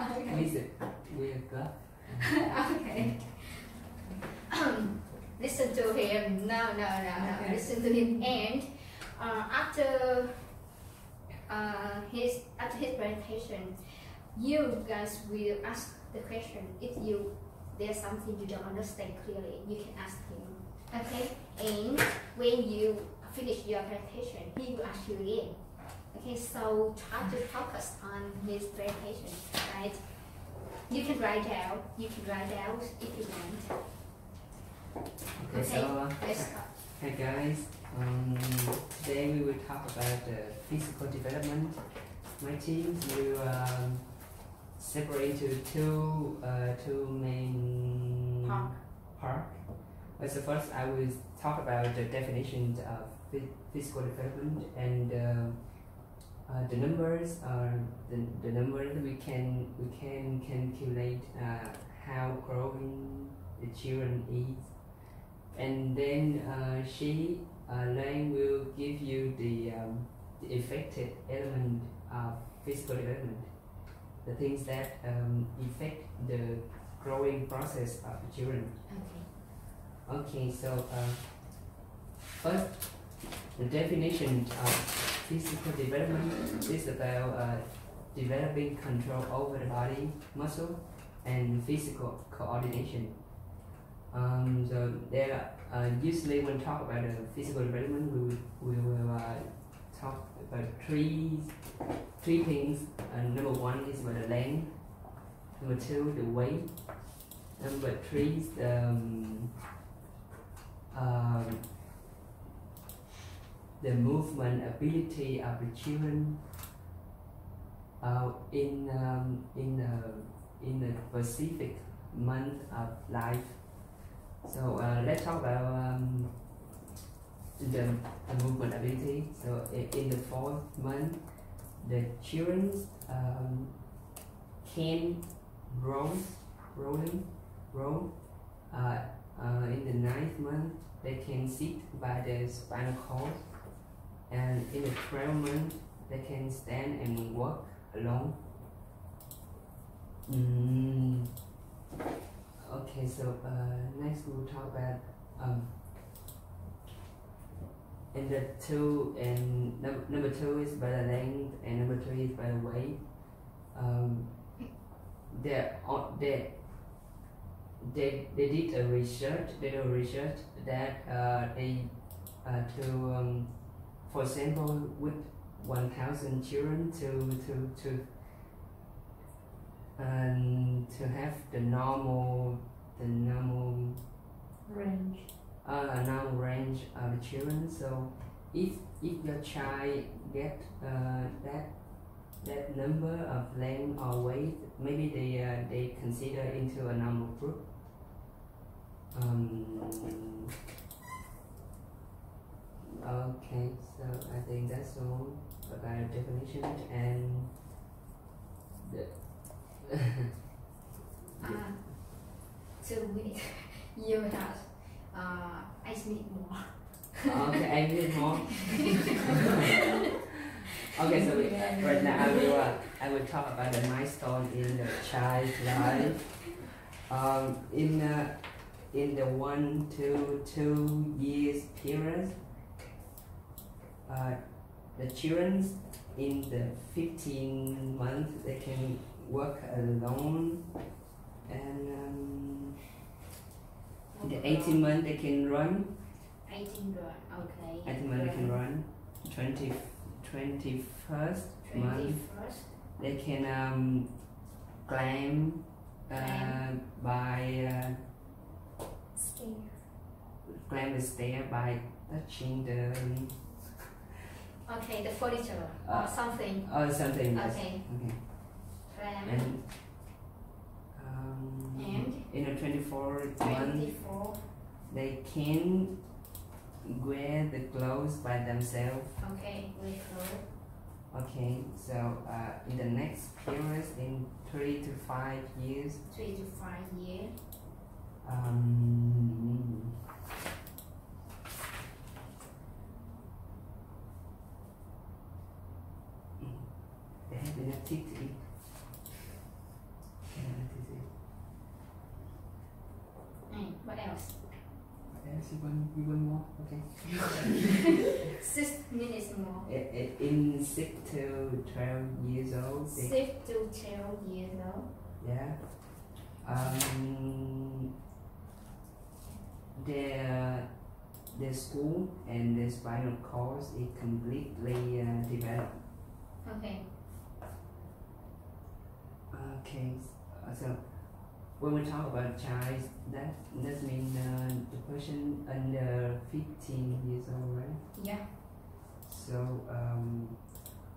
with GUP. Okay. Listen to him. No. Okay. Listen to him. And after his presentation, you guys will ask the question. If there's something you don't understand clearly, you can ask him. Okay. And when you finish your presentation, he will ask you again. Okay. So try to focus on his presentation, right? You can write down. You can write down if you want. Okay, so hi guys. Today we will talk about physical development. My team will separate into two main parts. So first, I will talk about the definition of physical development and the numbers are the numbers we can calculate how growing the children is, and then Lang will give you the affected element of physical development, the things that affect the growing process of the children. Okay, so first, the definition of physical development is about developing control over the body, muscle, and physical coordination. So there, usually when talk about physical development, we will talk about three things. Number one is about the length. Number two, the weight. Number three is the movement ability of the children in a specific month of life. So let's talk about the movement ability. So in the 4th month, the children can roll. In the 9th month, they can sit by the spinal cord, and in the 12th month, they can stand and walk alone. Okay, so next we'll talk about and the two, and number 2 is by the length, and number 3 is by the weight. They did a research. They do research that for example, with 1,000 children to have the normal range. Normal range of the children. So if your child get that number of length or weight, maybe they consider into a normal group. Okay, so I think that's all about definition and the To me, you have I need more. Okay, I need more. Okay, so right now I will talk about the milestone in the child's life. In the 1 to 2 years period, the children in the 15 months they can work alone, and in the 18 months they can run. 18 run, okay. 18 months they can run. 21st month they can climb by climb the stair by touching the the furniture or something. Or something. Yes. Okay. And in the 24th month they can wear the clothes by themselves. Okay, wear clothes. Okay, so in the next period, in 3 to 5 years. 3 to 5 years. They have enough teeth to eat. Yes, you want more? Okay. 6 minutes more. In 6 to 12 years old. 6 to 12 years old. Yeah. Their school and the spinal cord is completely developed. Okay. Okay. So when we talk about child, that means the person under 15 years old, right? Yeah. So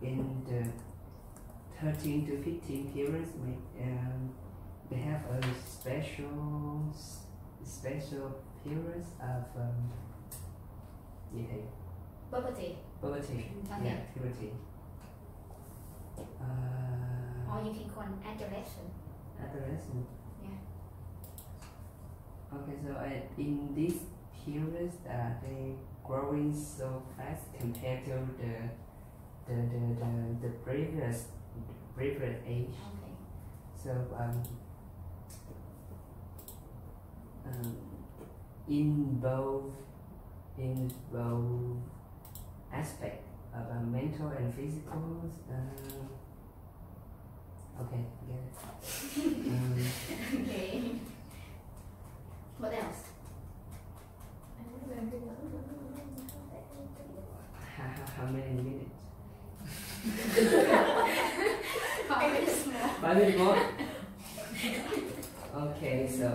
in the 13 to 15 periods, they have a special periods of Puberty. puberty. Okay. Yeah, puberty. Or you can call it adolescent. Adolescent. Yeah. Okay, so in these periods, they growing so fast compared to the previous age. Okay. So in both aspect of mental and physical. Okay, get it. Okay. What else? How many minutes? 5 minutes more. 5 minutes more. Okay, so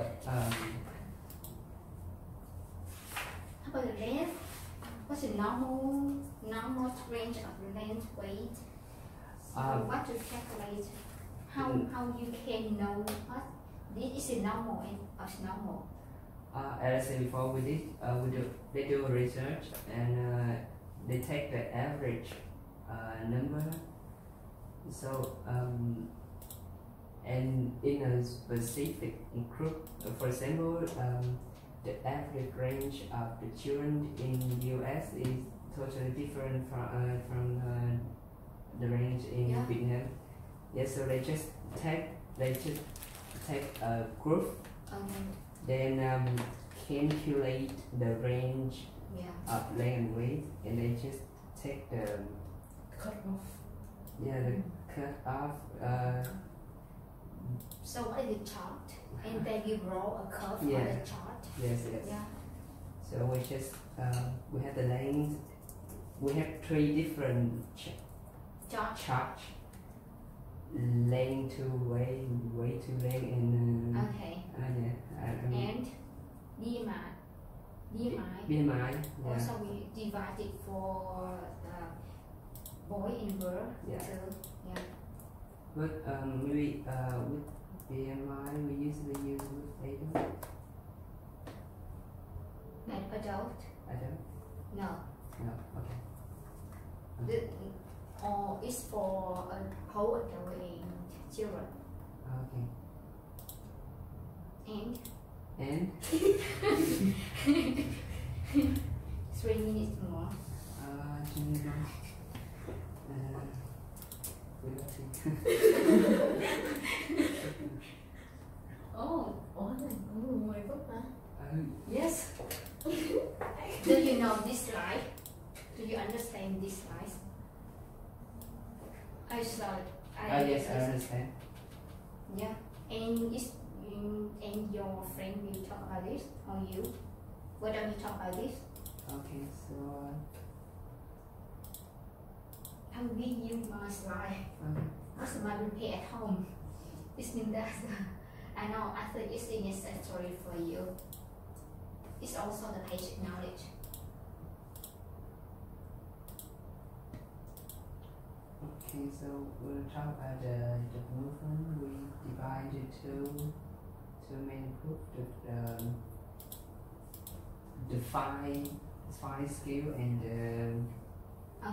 How about the length? What's the normal range of length, weight? So what to calculate? How you can know what this is normal and abnormal? as I said before, they do research and they take the average number. So and in a specific group, for example, the average range of the children in the US is totally different from the range in Vietnam. Yes, so they just take a group, then calculate the range of length and weight, and they just take the cut off. Yeah, the cut off. So what is the chart? And then you draw a curve on Yeah. the chart. Yes. Yeah. So we just we have the length. We have 3 different Chart. charts. Length to weight, weight to length, and Okay. And BMI. BMI. Yeah. Also we divide it for boy and girl. Yeah. So, yeah. But maybe with BMI we usually use with adult. And adult? Adult? No. No. Okay. Or it's for whole adult and children. Okay. And And 3 minutes more. Oh, Ngoài gốc hả? yes. Do you know this slide? Do you understand this slide? I saw it. Yes, I understand. Yeah, and and your friend will talk about this, or you? Why don't you talk about this? Okay, so I'm giving you my slide. Because my repair at home. It means that I know after it's necessary for you. It's also the basic knowledge. Okay, so we'll talk about the movement. We divide it two main groups: the five skill and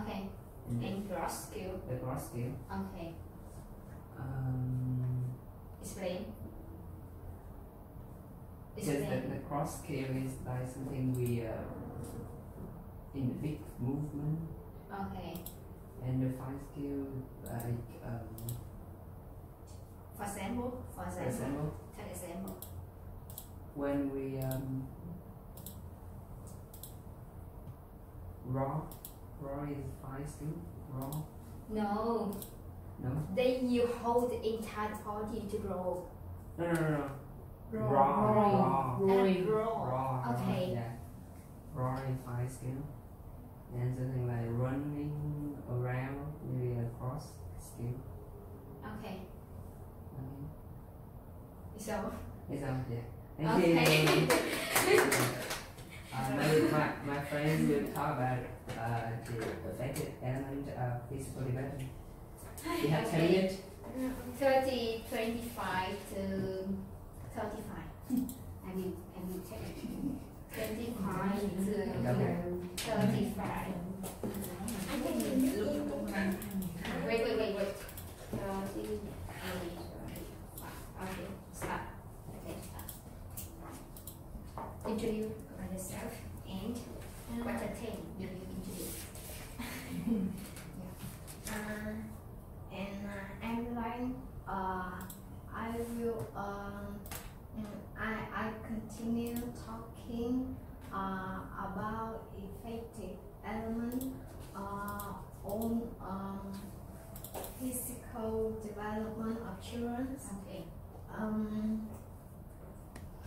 Okay. And gross skill. the gross skill. Okay. Explain. Yes, the cross skill is like something we in the big movement, Okay. and the five skill like For example. for example Take example. when we raw. Raw is 5 skill. Raw. No. No. Then you hold the entire body to roll. No. Raw. Raw. Rowing. Raw. Okay. Yeah. Raw is 5 skill. And something like running around, maybe a cross skill. Okay. Okay. So. It's all, yeah. Thank Okay. you. Maybe my friends will talk about the affected element of physical development. You have 10 minutes? 30, 25 to 35. I will take 25 to Okay. 35. Wait. 30, okay, start. Okay, start. Introduce yourself and what the thing you introduce. I'm like I will I continue talking about effective element on physical development of children. Okay.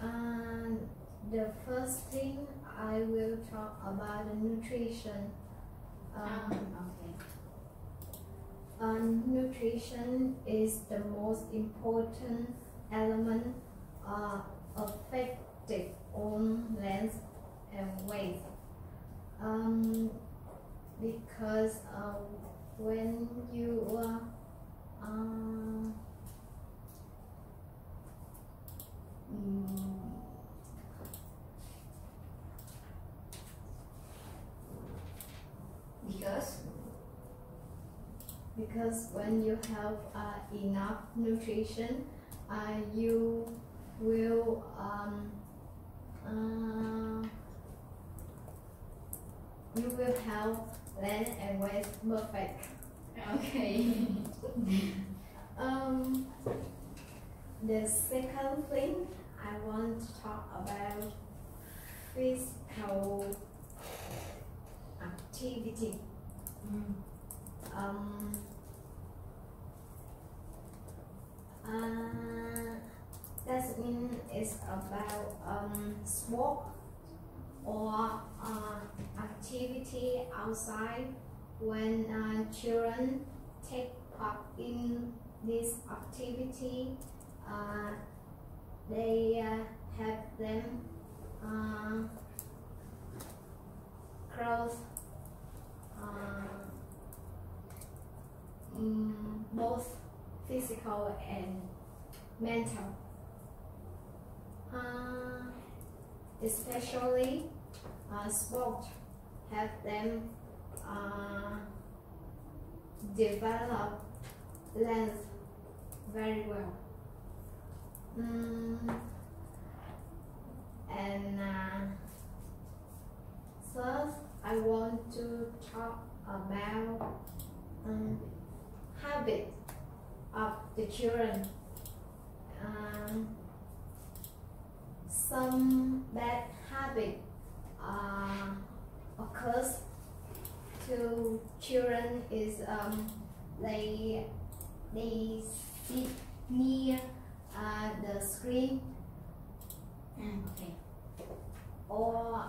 And the first thing I will talk about the nutrition. Okay. Nutrition is the most important element affected on length and weight. Because when you because when you have enough nutrition, you will have length and weight perfect. Okay. The second thing I want to talk about physical activity. That means it's about sport or activity outside. When children take part in this activity, they have them growth both physical and mental. Especially sport have them develop length very well. And third, I want to talk about habit of the children. Some bad habit occurs to children is they sit near the screen. Okay. Or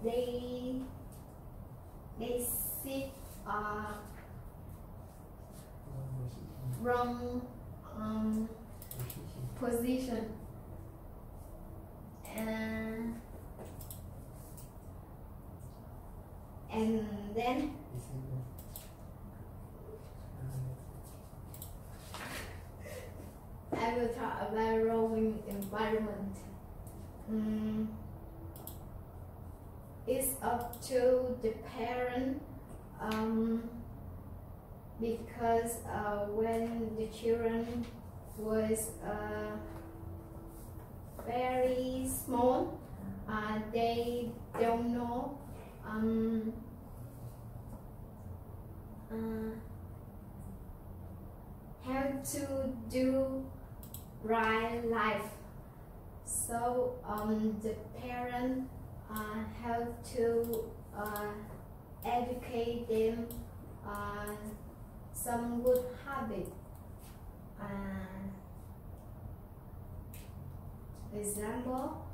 they sit wrong position, and then I will talk about rowing environment. It's up to the parent, because when the children was very small, they don't know have to do right life. So the parent have to educate them some good habit. Example,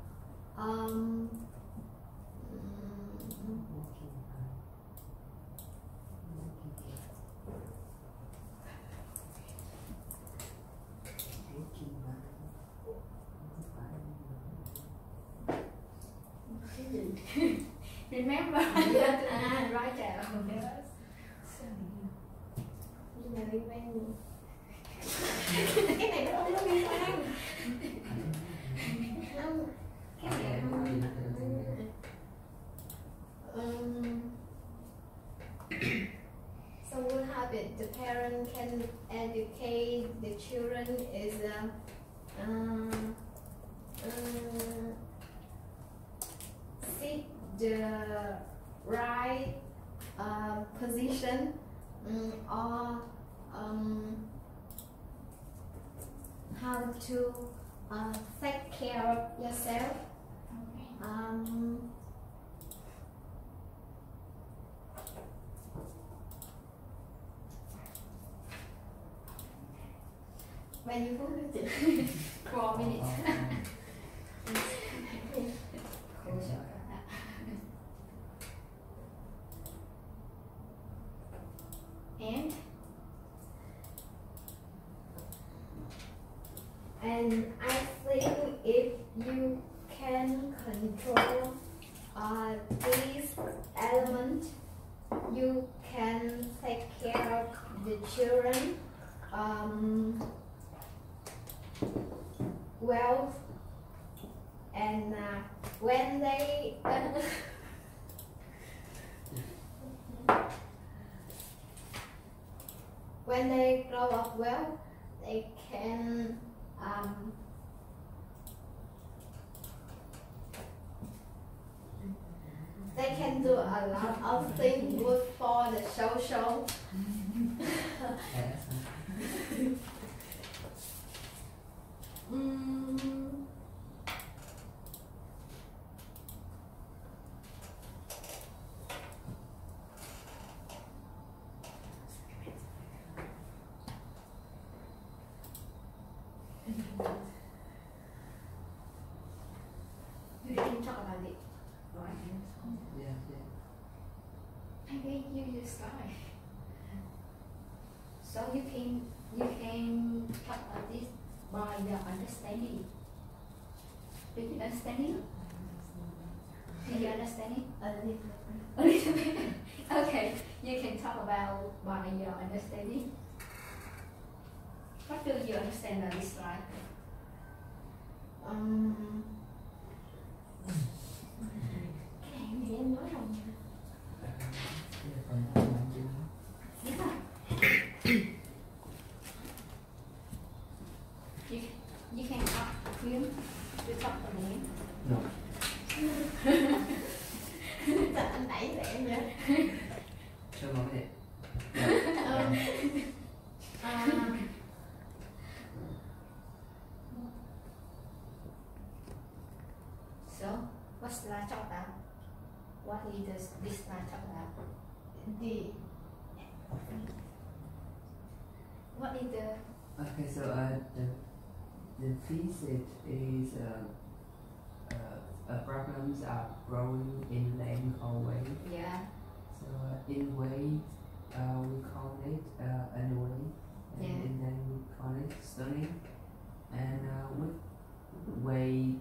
remember right there. cái này nó không có liên quan. Không, cái này không. Some good habit the parent can educate the children is sit the right position or how to take care of yourself. Bao nhiêu phút nữa chị? 4 minutes. And I think if you can control these elements, you can take care of the children well, and when they when they grow up well, they can do a lot of things good for the social. You can talk about it, right? Yeah. I think you start. So you can talk about this by your understanding. Do you understand it? Do you understand it? A little bit. Okay, you can talk about by your understanding. What do you understand on this slide? Cái này thì em nói rồi. You can talk to him. You talk to me. No. Sao anh đẩy vậy em vậy? Show me it. So, what's the slide talk about? What is this slide talk about? What is the Okay, so the thesis is problems are growing in length or weight. yeah? So in weight, we call it underweight, and Yeah. in then we call it stunning, and with weight,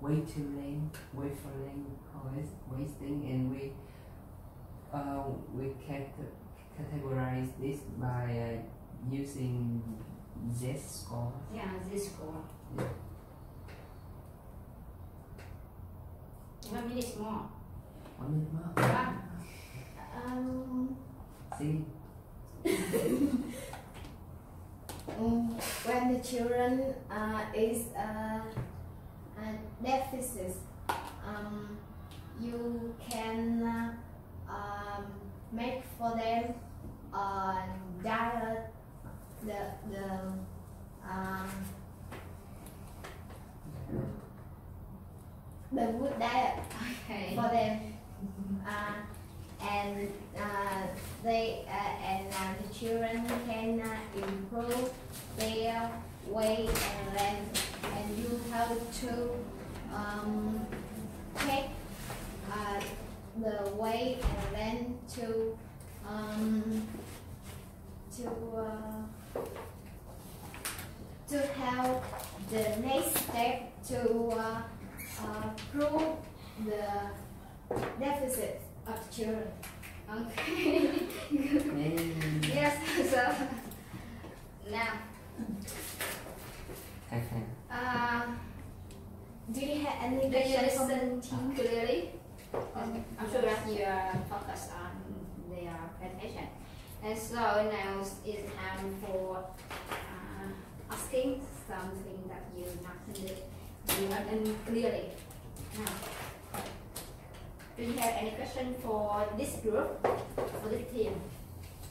weight to length, weight for length, we call it wasting, and we categorize this by using Z score. Yeah, this score. Yeah. 1 minute more. 1 minute more. See? When the children is a deficit, you can make for them diet, the good diet Okay. for them, and the children can improve their weight and length, and you have to check the weight and length to help the next step to prove the deficit of children. Okay. Yes. So now, do you have any do you questions? listen clearly? I'm sure that you are focused on their presentation. And so now it's time for asking something that you understand clearly. Now, do you have any question for this group, for this team?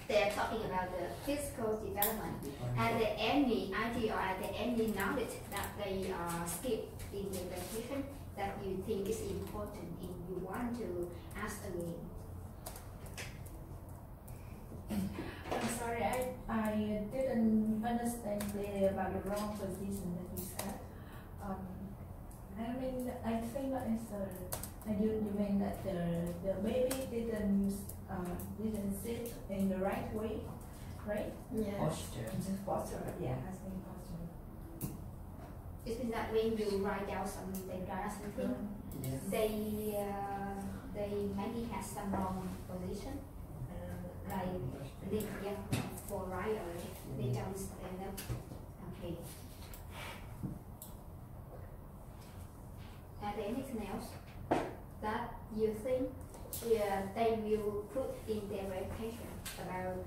They are talking about the physical development. Are there any idea or are there any knowledge that they skip in the presentation that you think is important and you want to ask again? I'm sorry, I didn't understand about the wrong position that you said. I mean, I think that is you mean that the baby didn't sit in the right way, right? Yeah. Posture. Just posture, yeah, asking posture. Isn't that when you write down something, Yes. they maybe have some wrong position, like they for right or they don't stand up. Okay. Are there anything else that you think they will put in their presentation about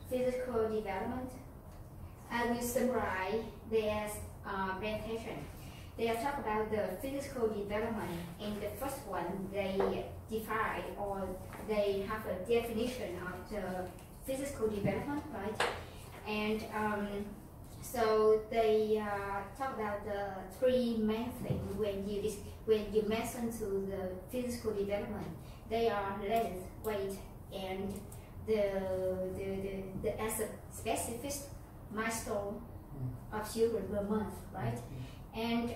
physical development? I will summarize their presentation. They are talk about the physical development. In the first one, they define or they have a definition of the physical development, right? And so they talk about the three main things when you mention to the physical development. They are length, weight, and the as a specific milestone of children per month, right? And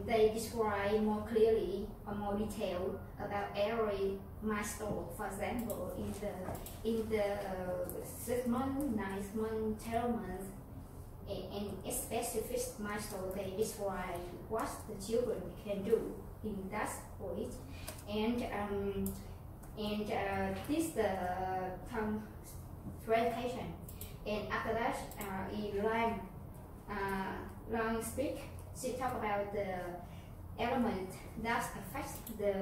they describe more clearly or more detail about every milestone. For example, in the 6 month, 9 month, 12 month, and a specific milestone, they describe what the children can do in that point. And this the presentation. And after that, Lang speak. She talk about the element that affects the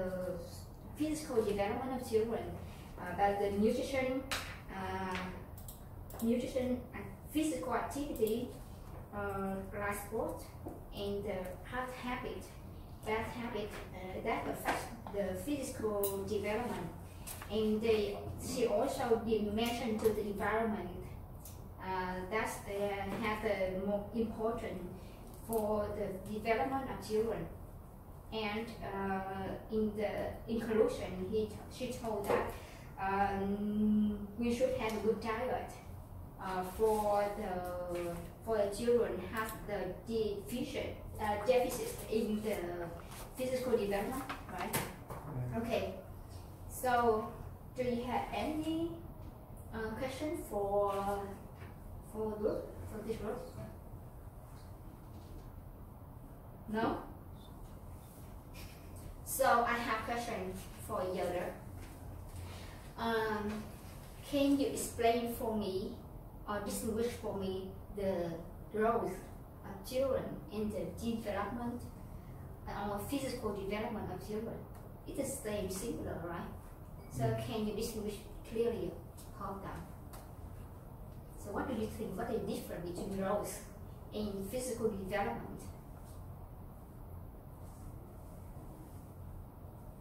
physical development of children, about the nutrition, and physical activity, like sport, and the bad habit that affects the physical development. And she also did mention to the environment that have the more important for the development of children. And in the conclusion, she told that we should have a good diet for the children have the deficit in the physical development, right? Okay. So, do you have any question for this group? No? So I have question for Yoda. Can you explain for me or distinguish for me the growth of children in the development or physical development of children? It is same, similar, right? So can you distinguish clearly how that? So what do you think? What is different between growth and physical development?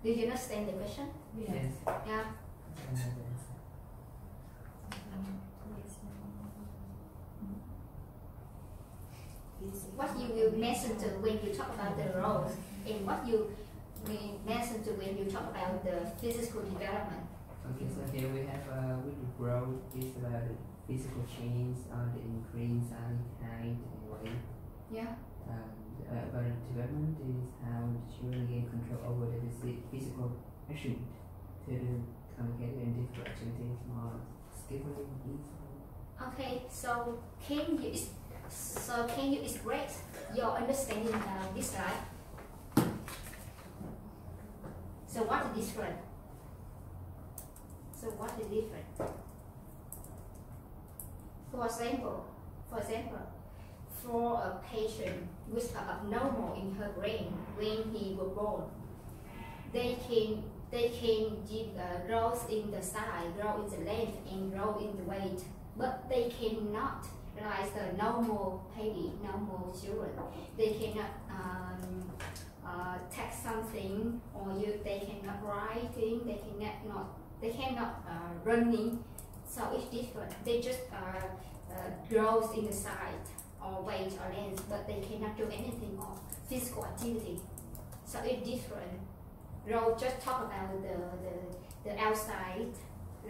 Do you understand the question? Yes. Yeah. What you will mention to when you talk about the roles, and what you will mention to when you talk about the physical development. Okay, so here we have with the growth is about the physical change, the increase in height and weight. Yeah. About the development is how the children gain control over the physical action to do complicated and difficult activities more skillfully and easily. Okay, so can you express your understanding about this slide? So what is different? So what is different? For example, for a patient with abnormal in her brain when he was born, they can give growth in the size, grow in the length, and grow in the weight, but they cannot like the normal baby, normal children. They cannot take something, or they cannot writing, they cannot running. So it's different. They just grows in the size or weight or length, but they cannot do anything of physical activity. So it's different. We'll just talk about the outside,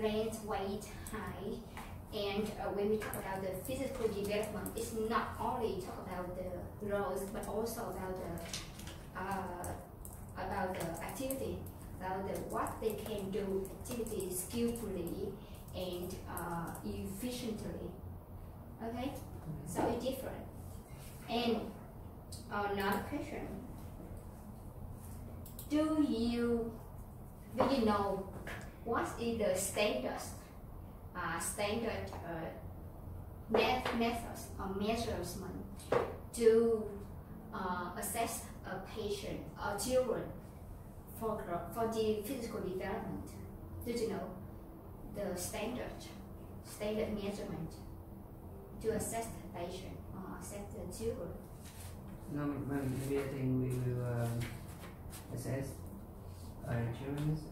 length, weight, height, and when we talk about the physical development, it's not only talk about the growth, but also about the activity, about what they can do activity skillfully and efficiently. Okay, so it's different. And another question: Do you know what is the methods or measurement to assess a patient or children for the physical development? Did you know the standard measurement to assess the patient or assess the children? No, maybe I think we will assess children's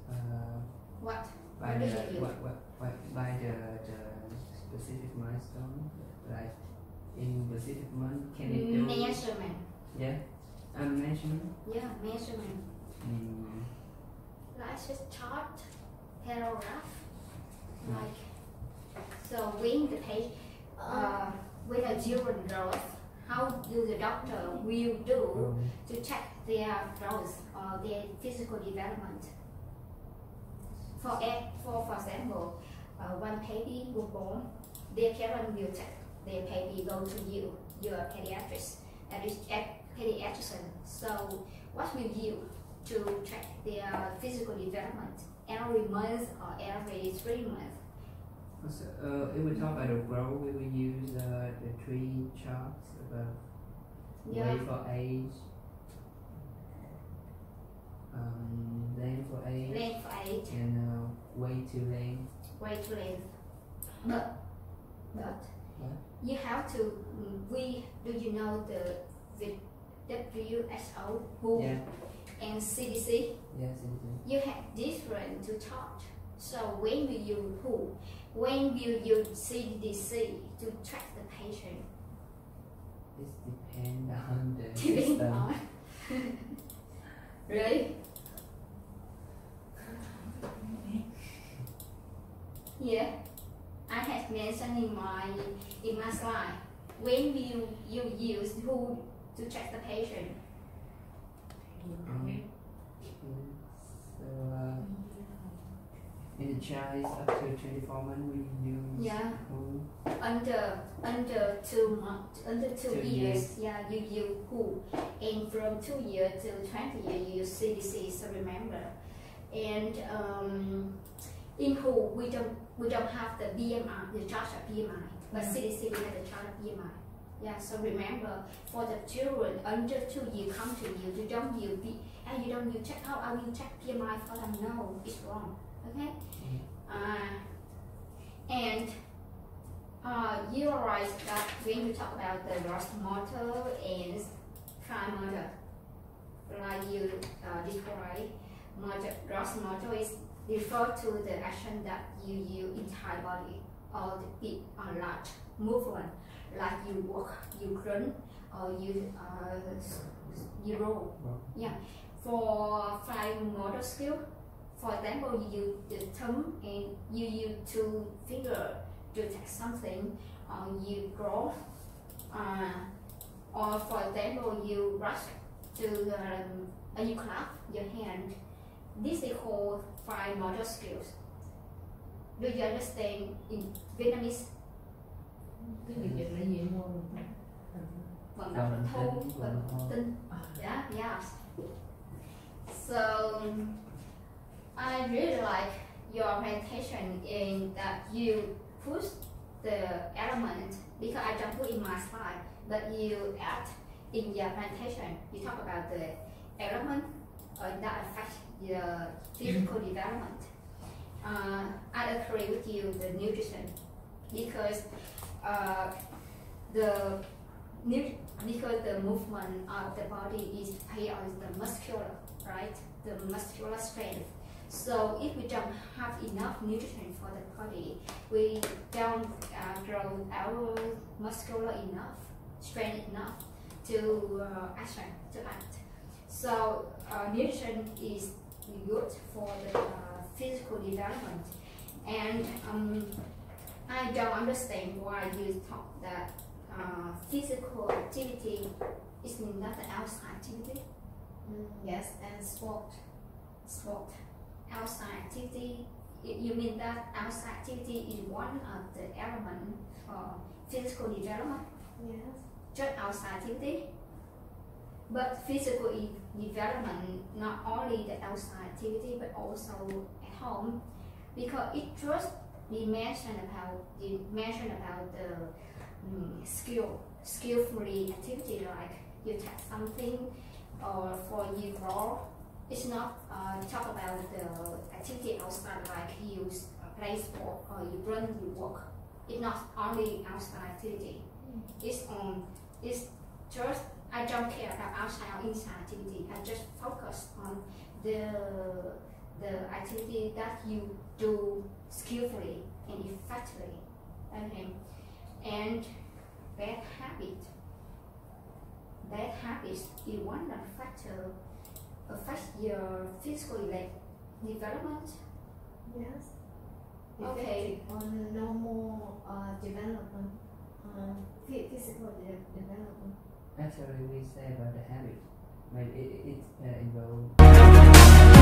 What? by What the do you do? by the specific milestone, like in specific month can it do Measurement. yeah measurement. Yeah, measurement. Like just chart, paragraph. Like so when the patient when a children grows, how do the doctor will do to check their growth or their physical development? For example, one baby was born, their parents will check their baby, go to you, your pediatrician. So what will you to check their physical development every month or every 3 months? So, if we talk about the growth, we will use the 3 charts about weight for age, length for age, and weight to length. But you have to. Do you know the WHO, WHO, and CDC? Yes, You have different to talk. So when will you WHO? When will you CDC to track the patient? it depends on the Depends system. on. Really? Yeah, I have mentioned in my slide. When will you use who to check the patient? So in the child up to 24 months, we use who? Under 2 months, under 2 years. Yeah, you use who, and from 2 years to 20 years, you use CDC. So remember, and in who we don't have the BMI, the chart of BMI, but CDC we have the chart of BMI. Yeah, so remember, for the children under 2 years come to you, you don't use check out. I will check BMI for them. No, it's wrong. Okay, and you are right that when you talk about the gross motor and fine motor, like you describe, gross motor is refer to the action that you use entire body or the big or large movement, like you walk, you run, or you roll. Yeah. For fine motor skill, for example, you use the thumb and you use two fingers to take something, or you draw, or for example, you rush to you clap your hand. This is called fine motor skills. Do you understand in Vietnamese? Cái việc dịch là gì em không? Vận động thô, vận động tinh. Yeah, yes. So I really like your presentation in that you push the element, because I don't put in my slide, but you add in your presentation. You talk about the element that affects the physical development. I agree with you, the nutrition, because the movement of the body is based on the muscular, right? The muscular strength. So if we don't have enough nutrition for the body, we don't grow our muscular enough, strength enough to act. So nutrition is good for the physical development. And I don't understand why you talk that physical activity is not an outside activity. Yes, and sport. Outside activity, you mean that outside activity is one of the elements for physical development? Yes. Just outside activity? But physical development, not only the outside activity, but also at home, because it just be mentioned about the skillfully activity, like you take something or for you draw. It's not talk about the activity outside, like you play sport or you run, you walk. It's not only outside activity. It's just, I don't care about outside or inside activity. I just focus on the activity that you do skillfully and effectively. Okay. And bad habits is one of the factor affects your physical development. Yes. Okay. On normal development, physical development. Actually, we say about the habit, but it involves